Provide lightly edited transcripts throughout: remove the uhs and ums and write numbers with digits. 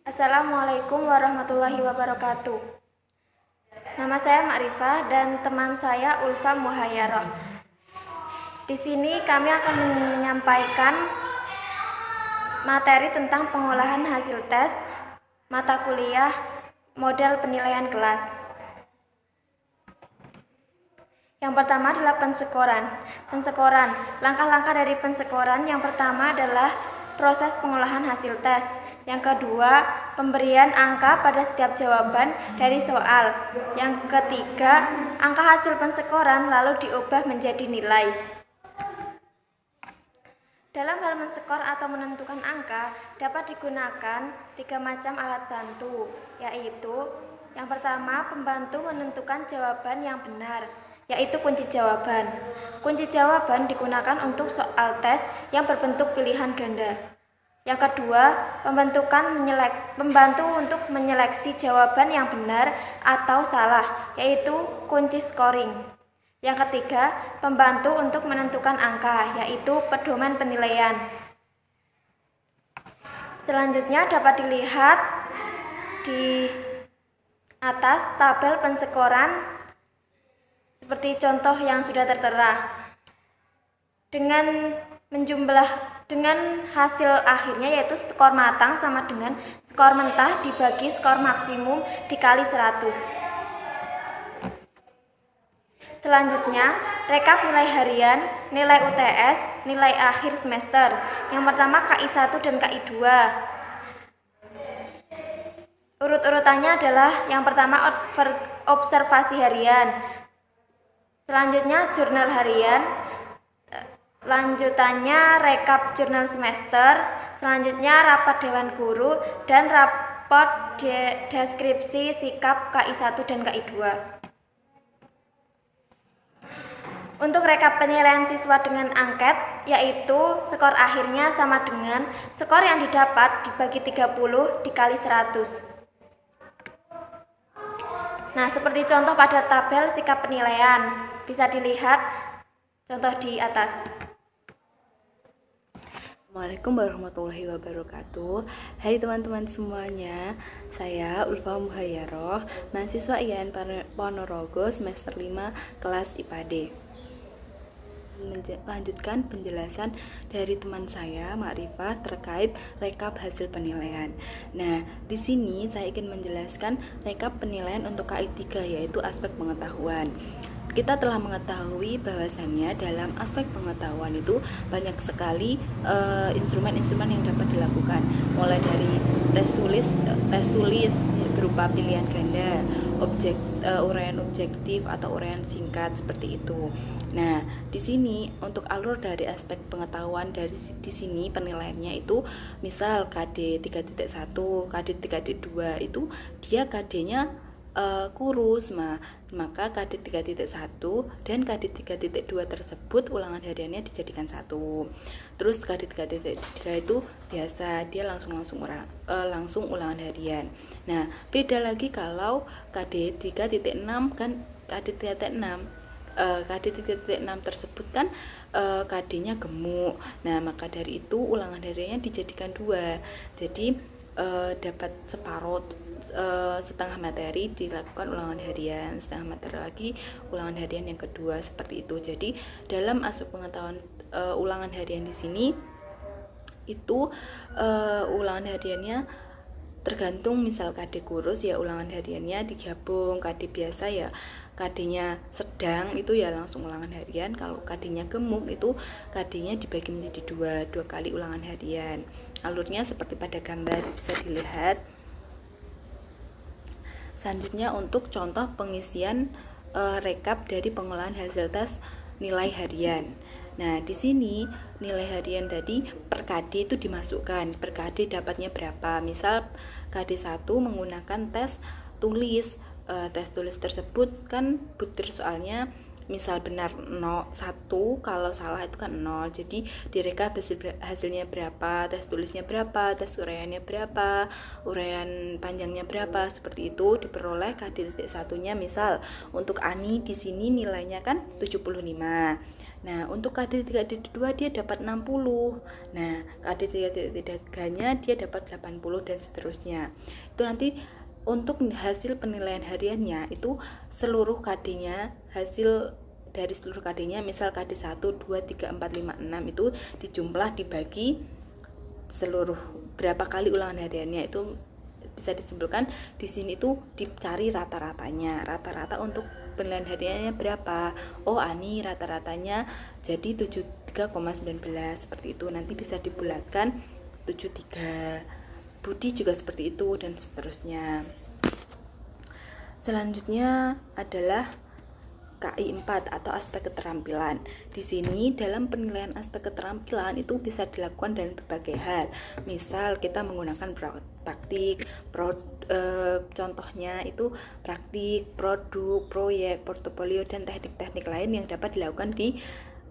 Assalamualaikum warahmatullahi wabarakatuh. Nama saya Ma'rifah dan teman saya Ulfa Muhayyaroh. Di sini kami akan menyampaikan materi tentang pengolahan hasil tes mata kuliah model penilaian kelas. Yang pertama adalah pensekoran. Langkah-langkah dari pensekoran yang pertama adalah proses pengolahan hasil tes. Yang kedua, pemberian angka pada setiap jawaban dari soal. Yang ketiga, angka hasil pensekoran lalu diubah menjadi nilai. Dalam hal menskor atau menentukan angka, dapat digunakan 3 macam alat bantu, yaitu yang pertama, pembantu menentukan jawaban yang benar, yaitu kunci jawaban. Kunci jawaban digunakan untuk soal tes yang berbentuk pilihan ganda. Yang kedua, pembantu untuk menyeleksi jawaban yang benar atau salah, yaitu kunci scoring. Yang ketiga, pembantu untuk menentukan angka, yaitu pedoman penilaian. Selanjutnya dapat dilihat di atas tabel pensekoran seperti contoh yang sudah tertera. Dengan hasil akhirnya yaitu skor matang sama dengan skor mentah dibagi skor maksimum dikali 100. Selanjutnya, rekap nilai harian, nilai UTS, nilai akhir semester. Yang pertama KI1 dan KI2. Urut-urutannya adalah yang pertama observasi harian. Selanjutnya jurnal harian. Lanjutannya rekap jurnal semester, selanjutnya rapat dewan guru, dan raport deskripsi sikap KI1 dan KI2. Untuk rekap penilaian siswa dengan angket, yaitu skor akhirnya sama dengan skor yang didapat dibagi 30 dikali 100. Nah, seperti contoh pada tabel sikap penilaian, bisa dilihat contoh di atas. Assalamualaikum warahmatullahi wabarakatuh. Hai teman-teman semuanya, saya Ulfa Muhayyaroh, mahasiswa IAIN Ponorogo semester 5 kelas IPA D. Melanjutkan penjelasan dari teman saya Ma'rifah terkait rekap hasil penilaian. Nah, di sini saya ingin menjelaskan rekap penilaian untuk KI3, yaitu aspek pengetahuan. Kita telah mengetahui bahwasannya dalam aspek pengetahuan itu banyak sekali instrumen-instrumen yang dapat dilakukan, mulai dari tes tulis berupa pilihan ganda, uraian objektif atau uraian singkat seperti itu. Nah, di sini untuk alur dari aspek pengetahuan di sini penilaiannya itu misal KD 3.1, KD 3.2 itu dia KD-nya kurus, maka KD 3.1 dan KD 3.2 tersebut ulangan hariannya dijadikan satu. Terus KD 3.3 itu biasa, dia langsung ulangan harian. Nah, beda lagi kalau KD 3.6 kan KD 3.6 KD 3.6 tersebut kan KD-nya gemuk. Nah, maka dari itu ulangan hariannya dijadikan 2. Jadi dapat setengah materi dilakukan ulangan harian, setengah materi lagi ulangan harian yang kedua, seperti itu. Jadi dalam aspek pengetahuan ulangan harian di sini itu ulangan hariannya tergantung, misal KD kurus ya ulangan hariannya digabung, KD biasa ya KD-nya sedang itu ya langsung ulangan harian. Kalau KD-nya gemuk itu KD-nya dibagi menjadi dua kali ulangan harian. Alurnya seperti pada gambar bisa dilihat. Selanjutnya untuk contoh pengisian rekap dari pengolahan hasil tes nilai harian. Nah, di sini nilai harian tadi per KD itu dimasukkan. Per KD dapatnya berapa? Misal KD 1 menggunakan tes tulis. Tes tulis tersebut kan butir soalnya misal benar 1, kalau salah itu kan 0. Jadi direkap hasilnya berapa, tes tulisnya berapa, tes uraiannya berapa, uraian panjangnya berapa, seperti itu diperoleh KD 1-nya. Misal untuk Ani di sini nilainya kan 75. Nah, untuk KD 3.2 dia dapat 60. Nah, KD 3.3-nya dia dapat 80 dan seterusnya. Itu nanti untuk hasil penilaian hariannya itu seluruh KD-nya, hasil dari seluruh KD-nya, misal KD 1, 2, 3, 4, 5, 6 itu dijumlah dibagi seluruh berapa kali ulangan hariannya, itu bisa disimpulkan di sini itu dicari rata-ratanya. Rata-rata untuk penilaian hariannya berapa? Oh, Ani rata-ratanya jadi 73,19 seperti itu. Nanti bisa dibulatkan 73. Budi juga seperti itu dan seterusnya. Selanjutnya adalah KI 4 atau aspek keterampilan. Di sini dalam penilaian aspek keterampilan itu bisa dilakukan dengan berbagai hal. Misal kita menggunakan praktik, contohnya itu praktik, produk, proyek, portofolio dan teknik-teknik lain yang dapat dilakukan di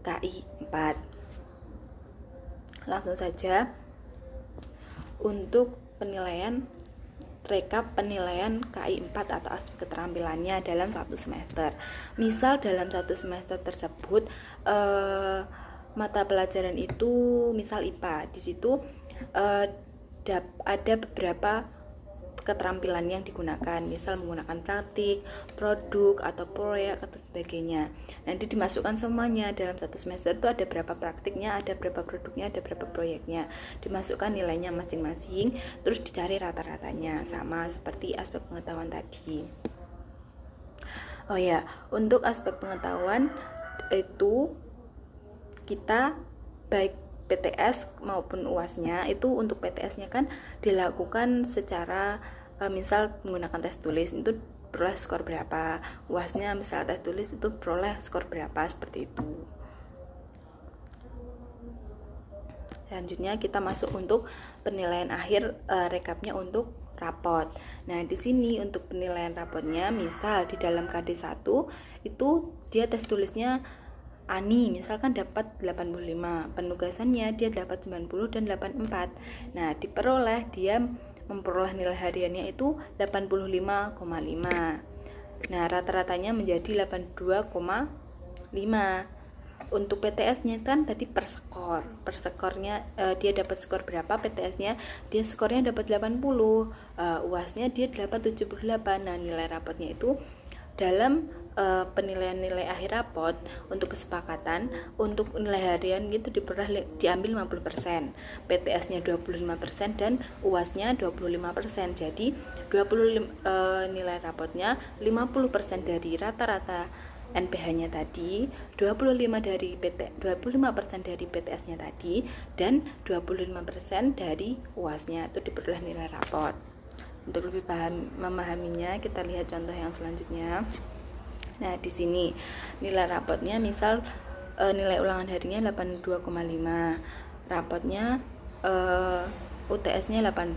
KI 4. Langsung saja untuk penilaian rekap penilaian KI 4 atau aspek keterampilannya dalam satu semester. Misal dalam satu semester tersebut mata pelajaran itu misal IPA. Di situ ada beberapa keterampilan yang digunakan, misal menggunakan praktik, produk atau proyek atau sebagainya. Nanti dimasukkan semuanya dalam satu semester itu ada berapa praktiknya, ada berapa produknya, ada berapa proyeknya. Dimasukkan nilainya masing-masing, terus dicari rata-ratanya, sama seperti aspek pengetahuan tadi. Oh ya, untuk aspek pengetahuan itu kita baik PTS maupun UAS-nya itu untuk PTS-nya kan dilakukan secara misal menggunakan tes tulis itu peroleh skor berapa, UAS-nya misal tes tulis itu peroleh skor berapa, seperti itu. Selanjutnya kita masuk untuk penilaian akhir rekapnya untuk rapot. Nah, di sini untuk penilaian rapotnya misal di dalam KD 1 itu dia tes tulisnya Ani misalkan dapat 85, penugasannya dia dapat 90 dan 84. Nah, dia memperoleh nilai hariannya itu 85,5. Nah, rata-ratanya menjadi 82,5. Untuk PTS-nya kan tadi per skor. Per skornya dia dapat skor berapa, PTS-nya dia skornya dapat 80. UAS-nya dia dapat 78. Nah, nilai rapotnya itu dalam penilaian nilai akhir rapot untuk kesepakatan untuk nilai harian itu diambil 50%, PTS-nya 25% dan UAS-nya 25%. Jadi 25 nilai rapotnya 50% dari rata-rata NPH-nya tadi, 25% dari PTS-nya tadi dan 25% dari UAS-nya itu diperoleh nilai rapot. Untuk lebih memahaminya, kita lihat contoh yang selanjutnya. Nah, di sini nilai rapotnya misal nilai ulangan harinya 82,5. Rapotnya UTS-nya 80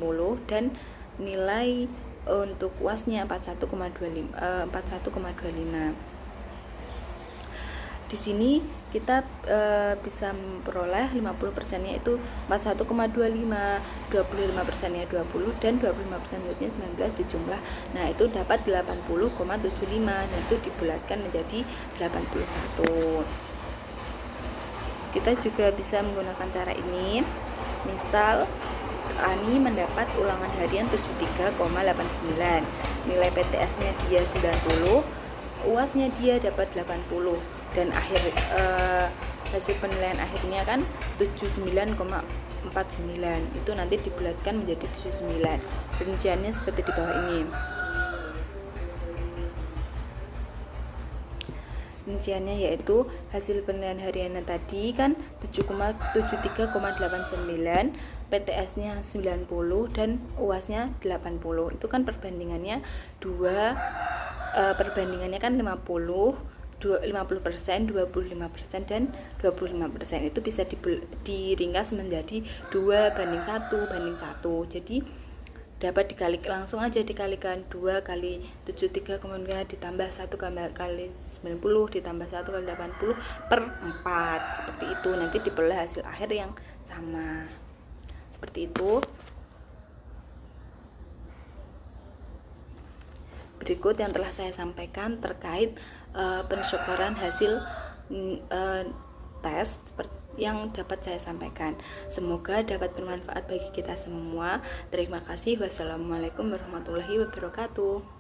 dan nilai untuk UAS-nya 41,25. Di sini kita bisa memperoleh 50%-nya itu 41,25, 25%-nya 20 dan 25%-nya 19 dijumlah. Nah, itu dapat 80,75. Nah, itu dibulatkan menjadi 81. Kita juga bisa menggunakan cara ini. Misal Ani mendapat ulangan harian 73,89. Nilai PTS-nya dia 90, UAS-nya dia dapat 80 dan hasil penilaian akhirnya kan 79,49. Itu nanti dibulatkan menjadi 79. Rinciannya seperti di bawah ini. Rinciannya yaitu hasil penilaian hariannya tadi kan 73,89, PTS-nya 90 dan UAS-nya 80. Itu kan perbandingannya kan 50%, 25% dan 25%. Itu bisa diringkas menjadi 2:1. Jadi dapat langsung aja dikalikan 2 kali 73 kemudian ditambah 1 kali 90 ditambah 1 kali 80 per 4. Seperti itu, nanti diperoleh hasil akhir yang sama. Seperti itu. Berikut yang telah saya sampaikan terkait pensyukuran hasil tes seperti yang dapat saya sampaikan. Semoga dapat bermanfaat bagi kita semua. Terima kasih. Wassalamualaikum warahmatullahi wabarakatuh.